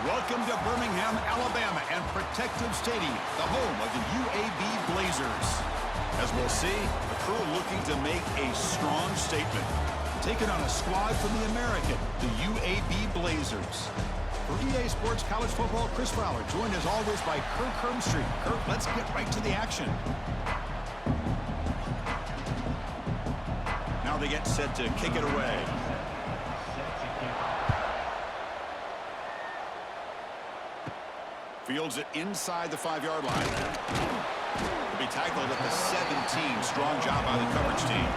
Welcome to Birmingham, Alabama, and Protective Stadium, the home of the UAB Blazers. As we'll see, the crew looking to make a strong statement, taking on a squad from the American, the UAB Blazers. For EA Sports College Football, Chris Fowler, joined as always by Kirk Hermstreet. Kirk, let's get right to the action. Now they get set to kick it away. Fields it inside the 5-yard line. He'll be tackled at the 17. Strong job by the coverage team.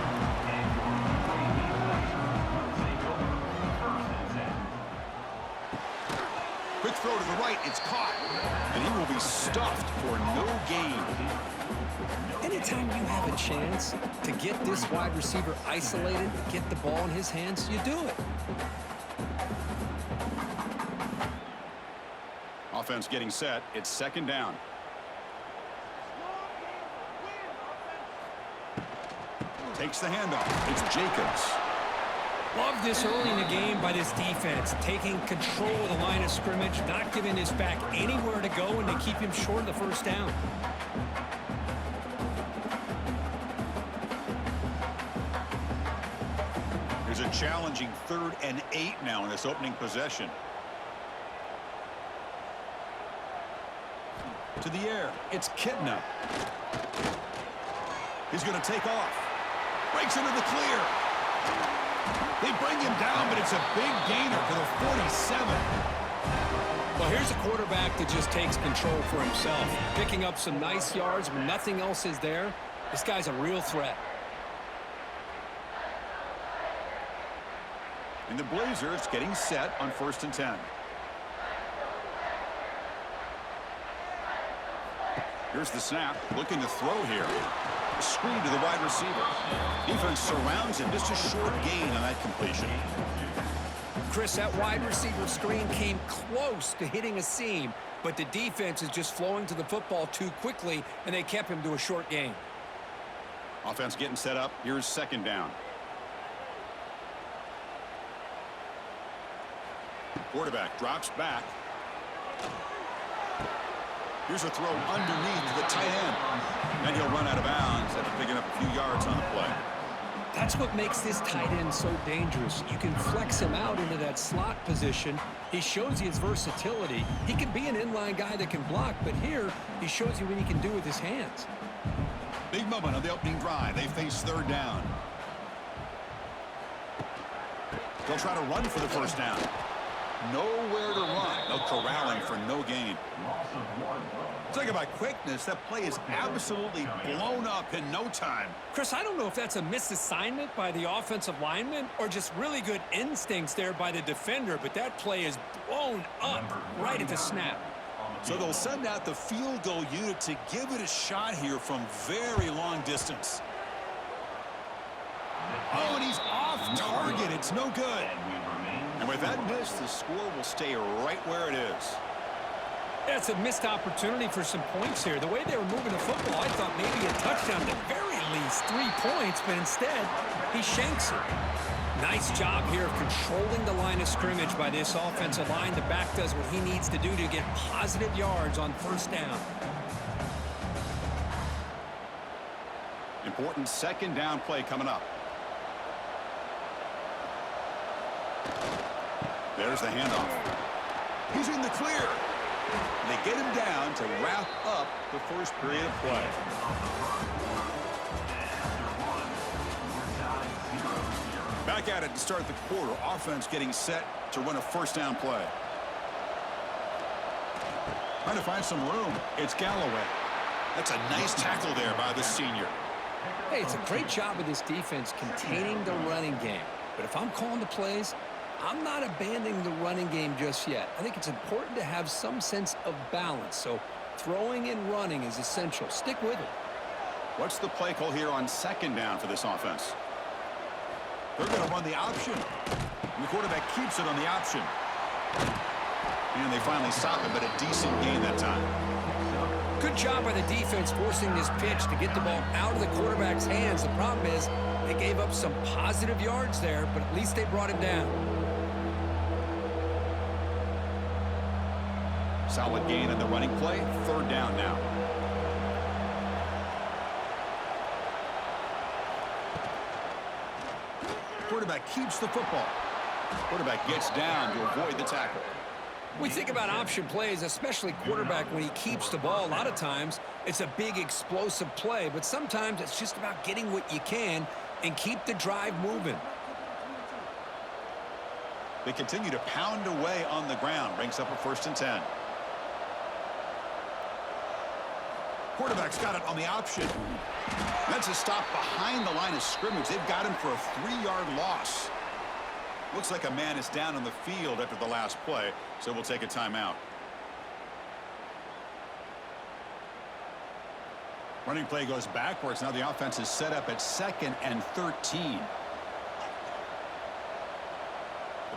Quick throw to the right. It's caught. And he will be stuffed for no gain. Anytime you have a chance to get this wide receiver isolated, get the ball in his hands, you do it. Offense getting set. It's second down. Takes the handoff. It's Jacobs. Love this early in the game by this defense, taking control of the line of scrimmage, not giving this back anywhere to go, and they keep him short of the first down. There's a challenging 3rd and 8 now in this opening possession. To the air, it's Kitna. He's going to take off. Breaks into the clear. They bring him down, but it's a big gainer for the 47. Well, here's a quarterback that just takes control for himself, picking up some nice yards when nothing else is there. This guy's a real threat. And the Blazers getting set on 1st and 10. Here's the snap, looking to throw here. Screen to the wide receiver. Defense surrounds him, just a short gain on that completion. Chris, that wide receiver screen came close to hitting a seam, but the defense is just flowing to the football too quickly, and they kept him to a short gain. Offense getting set up. Here's second down. Quarterback drops back. Here's a throw underneath the tight end. And he'll run out of bounds after picking up a few yards on the play. That's what makes this tight end so dangerous. You can flex him out into that slot position. He shows you his versatility. He can be an inline guy that can block, but here he shows you what he can do with his hands. Big moment on the opening drive. They face 3rd down. They'll try to run for the first down. Nowhere to run. No corralling for no gain. Talk about quickness. That play is absolutely blown up in no time. Chris, I don't know if that's a misassignment by the offensive lineman or just really good instincts there by the defender, but that play is blown up right at the snap. So they'll send out the field goal unit to give it a shot here from very long distance. Oh, and he's off target. It's no good. And with that miss, the score will stay right where it is. That's a missed opportunity for some points here. The way they were moving the football, I thought maybe a touchdown, at the very least 3 points, but instead, he shanks it. Nice job here of controlling the line of scrimmage by this offensive line. The back does what he needs to do to get positive yards on first down. Important second down play coming up. There's the handoff. He's in the clear. They get him down to wrap up the first period of play. Back at it to start the quarter. Offense getting set to run a first down play. Trying to find some room. It's Galloway. That's a nice tackle there by the senior. Hey, it's a great job of this defense containing the running game. But if I'm calling the plays, I'm not abandoning the running game just yet. I think it's important to have some sense of balance. So throwing and running is essential. Stick with it. What's the play call here on second down for this offense? They're going to run the option. And the quarterback keeps it on the option. And they finally stop it, but a decent gain that time. Good job by the defense forcing this pitch to get the ball out of the quarterback's hands. The problem is they gave up some positive yards there, but at least they brought him down. Solid gain on the running play. Third down now. Quarterback keeps the football. Quarterback gets down to avoid the tackle. We think about option plays, especially quarterback, when he keeps the ball. A lot of times, it's a big explosive play, but sometimes it's just about getting what you can and keep the drive moving. They continue to pound away on the ground. Brings up a 1st and 10. Quarterback's got it on the option. That's a stop behind the line of scrimmage. They've got him for a 3-yard loss. Looks like a man is down on the field after the last play, so we'll take a timeout. Running play goes backwards. Now the offense is set up at 2nd and 13.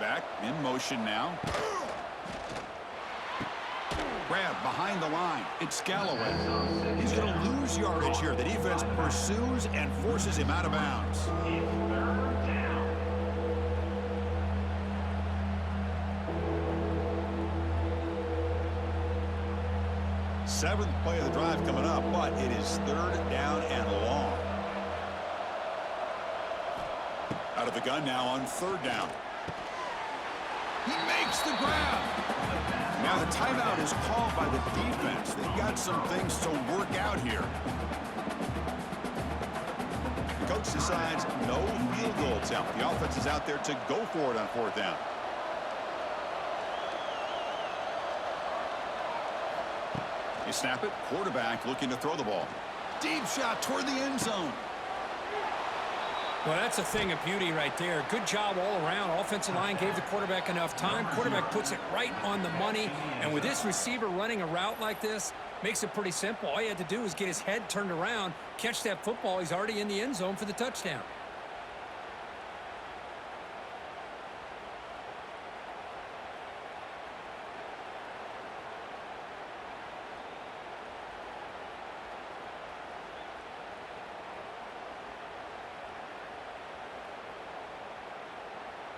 Back in motion now. Grab behind the line. It's Galloway. He's going to lose yardage here. The defense pursues and forces him out of bounds. Seventh play of the drive coming up, but it is 3rd down and long. Out of the gun now on 3rd down. He makes the grab. Now the timeout is called by the defense. They've got some things to work out here. The coach decides no field goal attempt. The offense is out there to go for it on 4th down. They snap it. Quarterback looking to throw the ball. Deep shot toward the end zone. Well, that's a thing of beauty right there. Good job all around. Offensive line gave the quarterback enough time. Quarterback puts it right on the money. And with this receiver running a route like this, makes it pretty simple. All you had to do is get his head turned around, catch that football. He's already in the end zone for the touchdown.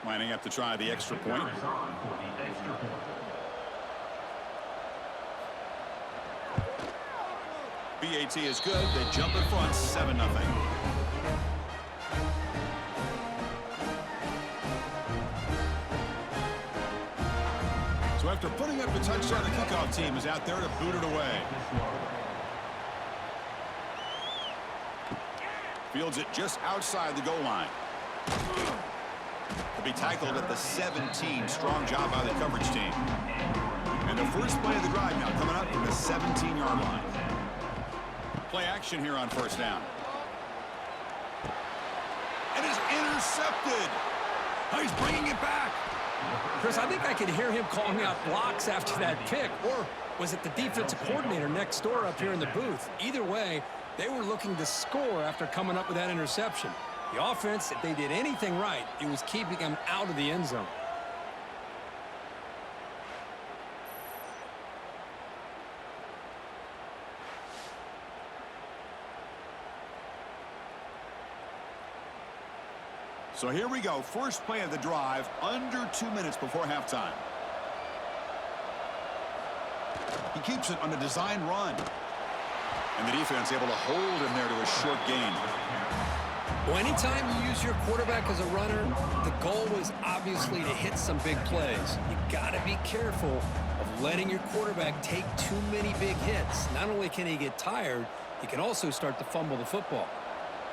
Lining up to try the extra point. BAT is good. They jump in front, 7-0. So after putting up the touchdown, the kickoff team is out there to boot it away. Fields it just outside the goal line. To be tackled at the 17. Strong job by the coverage team. And the first play of the drive now coming up from the 17-yard line. Play action here on 1st down. And it's intercepted. He's bringing it back. Chris, I think I could hear him calling out blocks after that pick. Or was it the defensive coordinator next door up here in the booth? Either way, they were looking to score after coming up with that interception. The offense, if they did anything right, it was keeping them out of the end zone. So here we go. First play of the drive, under 2 minutes before halftime. He keeps it on a design run. And the defense able to hold him there to a short gain. Well, anytime you use your quarterback as a runner, the goal is obviously to hit some big plays. You got to be careful of letting your quarterback take too many big hits. Not only can he get tired, he can also start to fumble the football.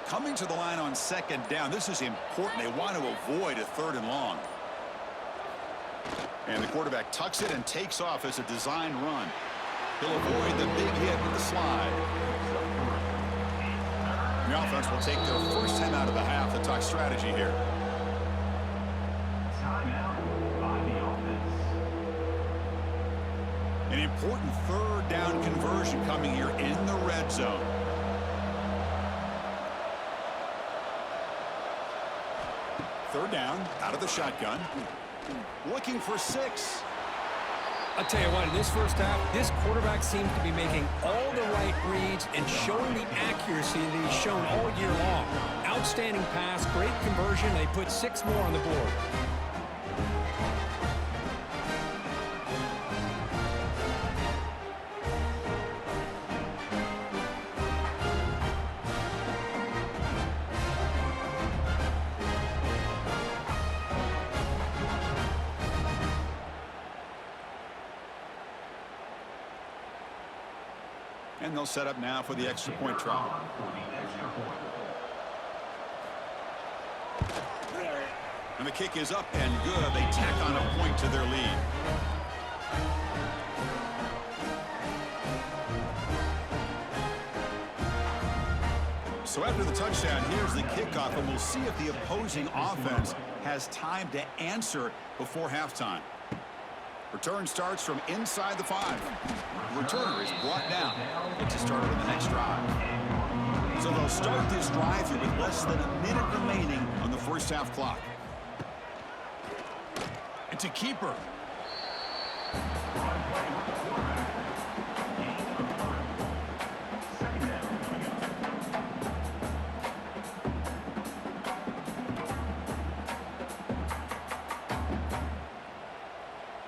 Coming to the line on 2nd down, this is important. They want to avoid a 3rd and long. And the quarterback tucks it and takes off as a design run. He'll avoid the big hit with the slide. The offense will take their first time out of the half to talk strategy here. An important 3rd down conversion coming here in the red zone. Third down, out of the shotgun. Looking for 6. I'll tell you what, in this first half, this quarterback seems to be making all the right reads and showing the accuracy that he's shown all year long. Outstanding pass, great conversion. They put 6 more on the board. And they'll set up now for the extra point try. And the kick is up and good. They tack on a point to their lead. So after the touchdown, here's the kickoff, and we'll see if the opposing offense has time to answer before halftime. Return starts from inside the 5. The returner is brought down. Gets it started on the next drive. So they'll start this drive here with less than a minute remaining on the first half clock. It's a keeper.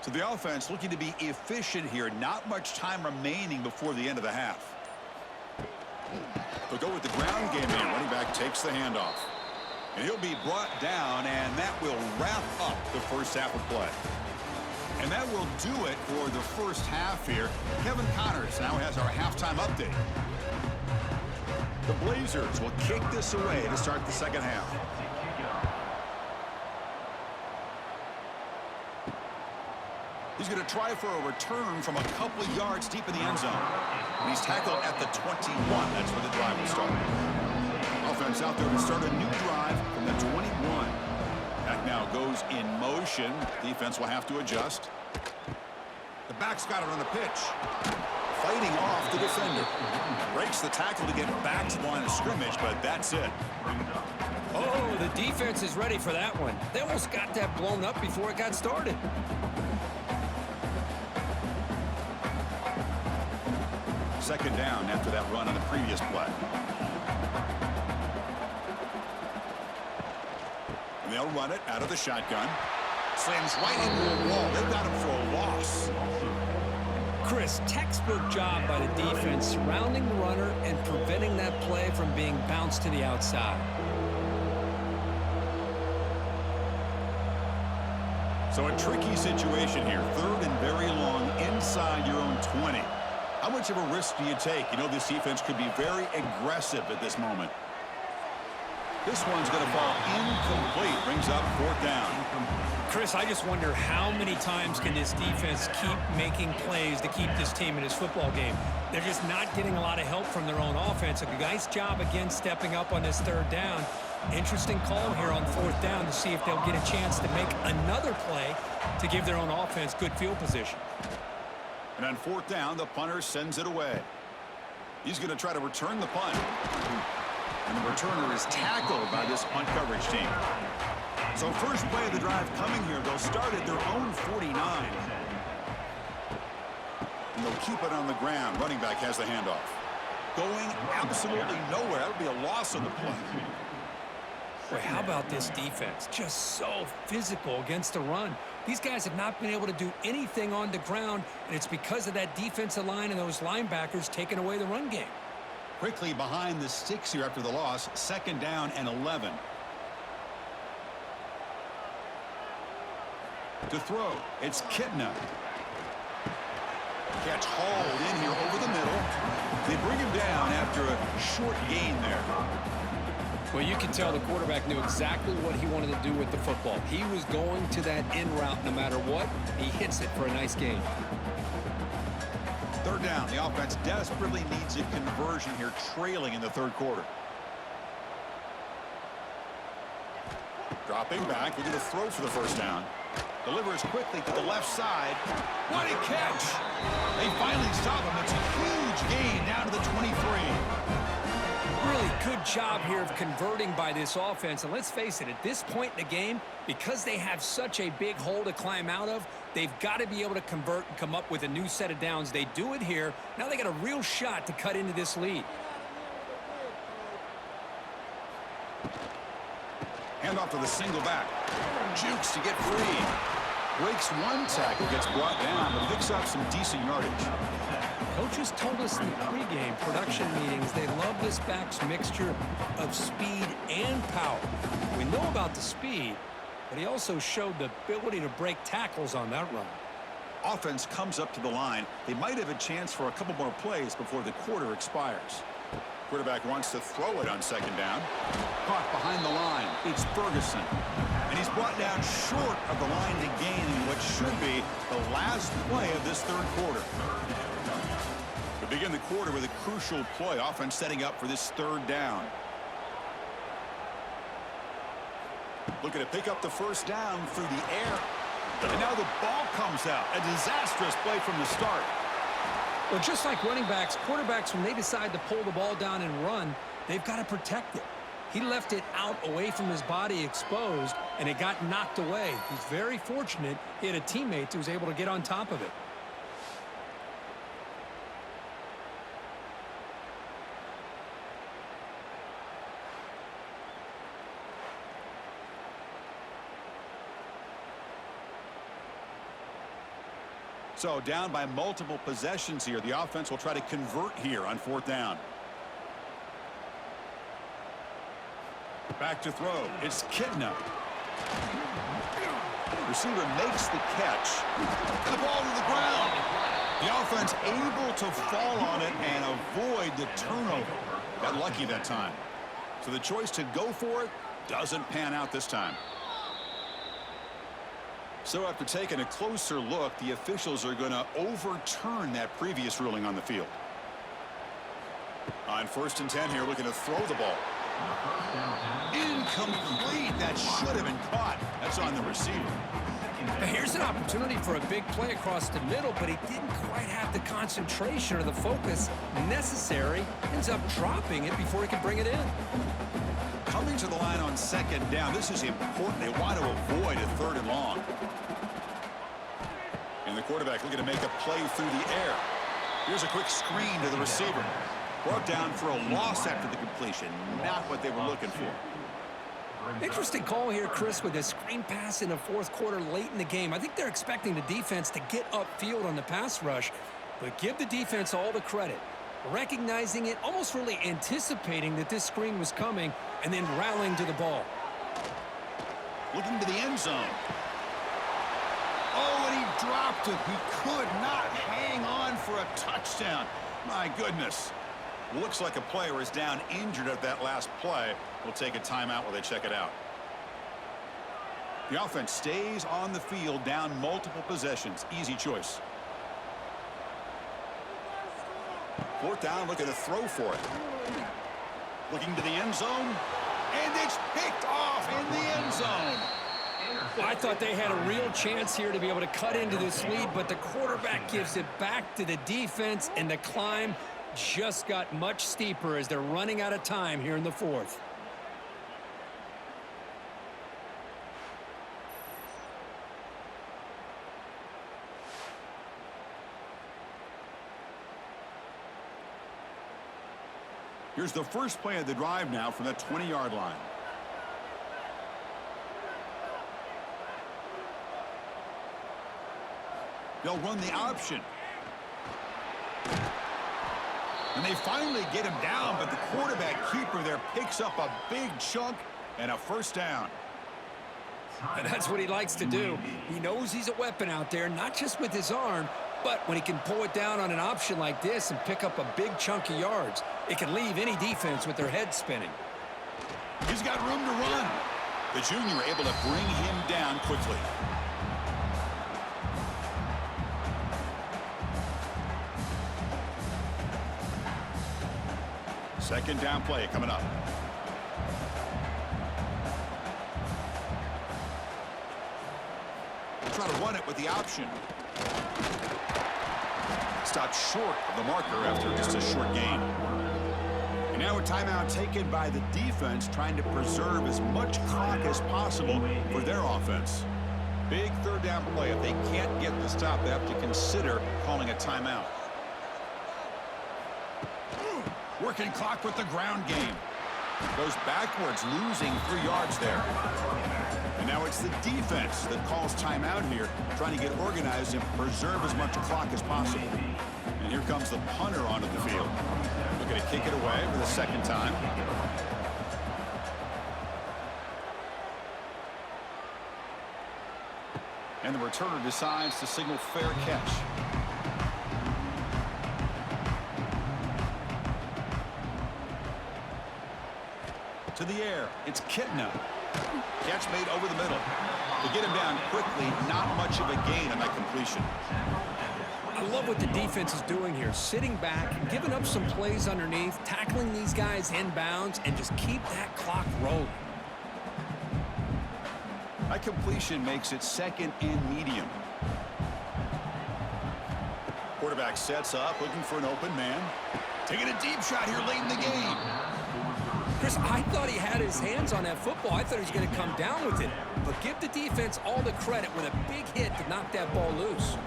So the offense looking to be efficient here. Not much time remaining before the end of the half. They'll go with the ground game here. Running back takes the handoff. And he'll be brought down, and that will wrap up the first half of play. And that will do it for the first half here. Kevin Connors now has our halftime update. The Blazers will kick this away to start the second half. He's going to try for a return from a couple of yards deep in the end zone. And he's tackled at the 21. That's where the drive will start. Offense out there to start a new drive from the 21. Back now goes in motion. Defense will have to adjust. The back's got it on the pitch. Fighting off the defender. Breaks the tackle to get back to the line of scrimmage, but that's it. Oh, the defense is ready for that one. They almost got that blown up before it got started. Second down after that run on the previous play. And they'll run it out of the shotgun. Slams right into a wall. They've got him for a loss. Chris, textbook job by the defense surrounding the runner and preventing that play from being bounced to the outside. So a tricky situation here. Third and very long inside your own 20. How much of a risk do you take? You know, this defense could be very aggressive at this moment. This one's going to fall incomplete. Brings up fourth down. Chris, I just wonder how many times can this defense keep making plays to keep this team in this football game. They're just not getting a lot of help from their own offense. A nice job again stepping up on this third down. Interesting call here on fourth down to see if they'll get a chance to make another play to give their own offense good field position. And on fourth down, the punter sends it away. He's going to try to return the punt. And the returner is tackled by this punt coverage team. So first play of the drive coming here. They'll start at their own 49. And they'll keep it on the ground. Running back has the handoff. Going absolutely nowhere. That would be a loss on the play. Boy, how about this defense? Just so physical against the run. These guys have not been able to do anything on the ground, and it's because of that defensive line and those linebackers taking away the run game. Quickly behind the sticks here after the loss. Second down and 11. To throw, it's Kitna. Catch hauled in here over the middle. They bring him down after a short gain there. Well, you can tell the quarterback knew exactly what he wanted to do with the football. He was going to that in route no matter what. He hits it for a nice gain. Third down. The offense desperately needs a conversion here, trailing in the third quarter. Dropping back. We're going to throw for the first down. Delivers quickly to the left side. What a catch! They finally stop him. It's a huge gain down to the 23. Really good job here of converting by this offense. And let's face it, at this point in the game, because they have such a big hole to climb out of, they've got to be able to convert and come up with a new set of downs. They do it here. Now they got a real shot to cut into this lead. Hand off to the single back. Jukes to get free. Breaks one tackle, gets brought down, but picks up some decent yardage. Coaches told us in the pregame production meetings they love this back's mixture of speed and power. We know about the speed, but he also showed the ability to break tackles on that run. Offense comes up to the line. They might have a chance for a couple more plays before the quarter expires. Quarterback wants to throw it on second down. Caught behind the line. It's Ferguson. And he's brought down short of the line to gain in what should be the last play of this third quarter. We begin the quarter with a crucial play. Offense setting up for this third down. Looking to pick up the first down through the air. And now the ball comes out. A disastrous play from the start. Well, just like running backs, quarterbacks, when they decide to pull the ball down and run, they've got to protect it. He left it out away from his body exposed, and it got knocked away. He's very fortunate he had a teammate who was able to get on top of it. So down by multiple possessions here. The offense will try to convert here on fourth down. Back to throw. It's Kitna. Receiver makes the catch. The ball to the ground. The offense able to fall on it and avoid the turnover. Got lucky that time. So the choice to go for it doesn't pan out this time. So after taking a closer look, the officials are going to overturn that previous ruling on the field. On 1st and 10 here, looking to throw the ball. Incomplete. That should have been caught. That's on the receiver. Now here's an opportunity for a big play across the middle, but he didn't quite have the concentration or the focus necessary. Ends up dropping it before he could bring it in. Coming to the line on second down. This is important. They want to avoid a third and long. And the quarterback looking to make a play through the air. Here's a quick screen to the receiver. Brought down for a loss after the completion. Not what they were looking for. Interesting call here, Chris, with a screen pass in the fourth quarter late in the game. I think they're expecting the defense to get upfield on the pass rush, but give the defense all the credit. Recognizing it, almost really anticipating that this screen was coming, and then rallying to the ball. Looking to the end zone. Oh, and he dropped it. He could not hang on for a touchdown. My goodness. Looks like a player is down injured at that last play. We'll take a timeout while they check it out. The offense stays on the field, down multiple possessions. Easy choice. Fourth down, looking to throw for it. Looking to the end zone. And it's picked off in the end zone. I thought they had a real chance here to be able to cut into this lead, but the quarterback gives it back to the defense, and the climb just got much steeper as they're running out of time here in the fourth. Here's the first play of the drive now from that 20-yard line. They'll run the option. And they finally get him down, but the quarterback keeper there picks up a big chunk and a first down. And that's what he likes to do. He knows he's a weapon out there, not just with his arm, but when he can pull it down on an option like this and pick up a big chunk of yards, it can leave any defense with their head spinning. He's got room to run. The junior able to bring him down quickly. Second down play coming up. Try to run it with the option. Stopped short of the marker after just a short gain. And now a timeout taken by the defense, trying to preserve as much clock as possible for their offense. Big third down play. If they can't get the stop, they have to consider calling a timeout. Working clock with the ground game. Goes backwards, losing 3 yards there. And now it's the defense that calls timeout here, trying to get organized and preserve as much clock as possible. And here comes the punter onto the field. Looking to kick it away for the second time. And the returner decides to signal fair catch. To the air, it's Kitna. Catch made over the middle. To get him down quickly, not much of a gain on that completion. I love what the defense is doing here, sitting back, giving up some plays underneath, tackling these guys inbounds, and just keep that clock rolling. That completion makes it 2nd and medium. Quarterback sets up, looking for an open man. Taking a deep shot here late in the game. Chris, I thought he had his hands on that football. I thought he was going to come down with it. But give the defense all the credit with a big hit to knock that ball loose.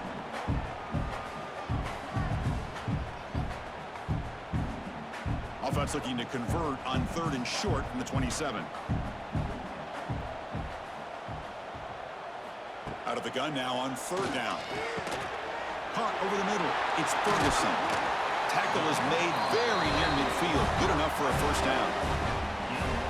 Offense looking to convert on 3rd and short from the 27. Out of the gun now on 3rd down. Punt over the middle. It's Ferguson. Tackle is made very near midfield. Good enough for a 1st down.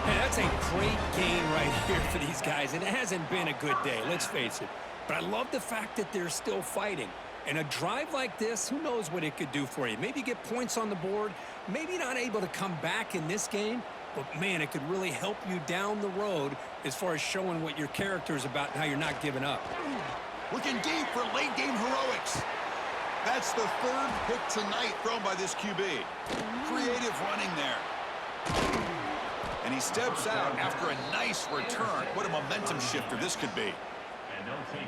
Hey, that's a great gain right here for these guys, and it hasn't been a good day, let's face it. But I love the fact that they're still fighting. And a drive like this, who knows what it could do for you. Maybe get points on the board, maybe not able to come back in this game, but, man, it could really help you down the road as far as showing what your character is about and how you're not giving up. Looking deep for late-game heroics. That's the 3rd pick tonight thrown by this QB. Creative running there. And he steps out after a nice return. What a momentum shifter this could be.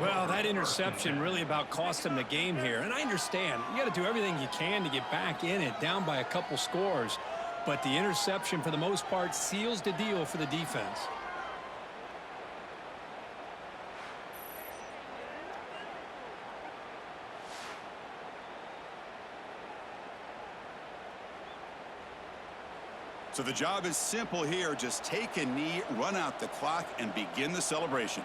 Well, that interception really about cost him the game here. And I understand. You got to do everything you can to get back in it, down by a couple scores. But the interception, for the most part, seals the deal for the defense. So the job is simple here. Just take a knee, run out the clock, and begin the celebration.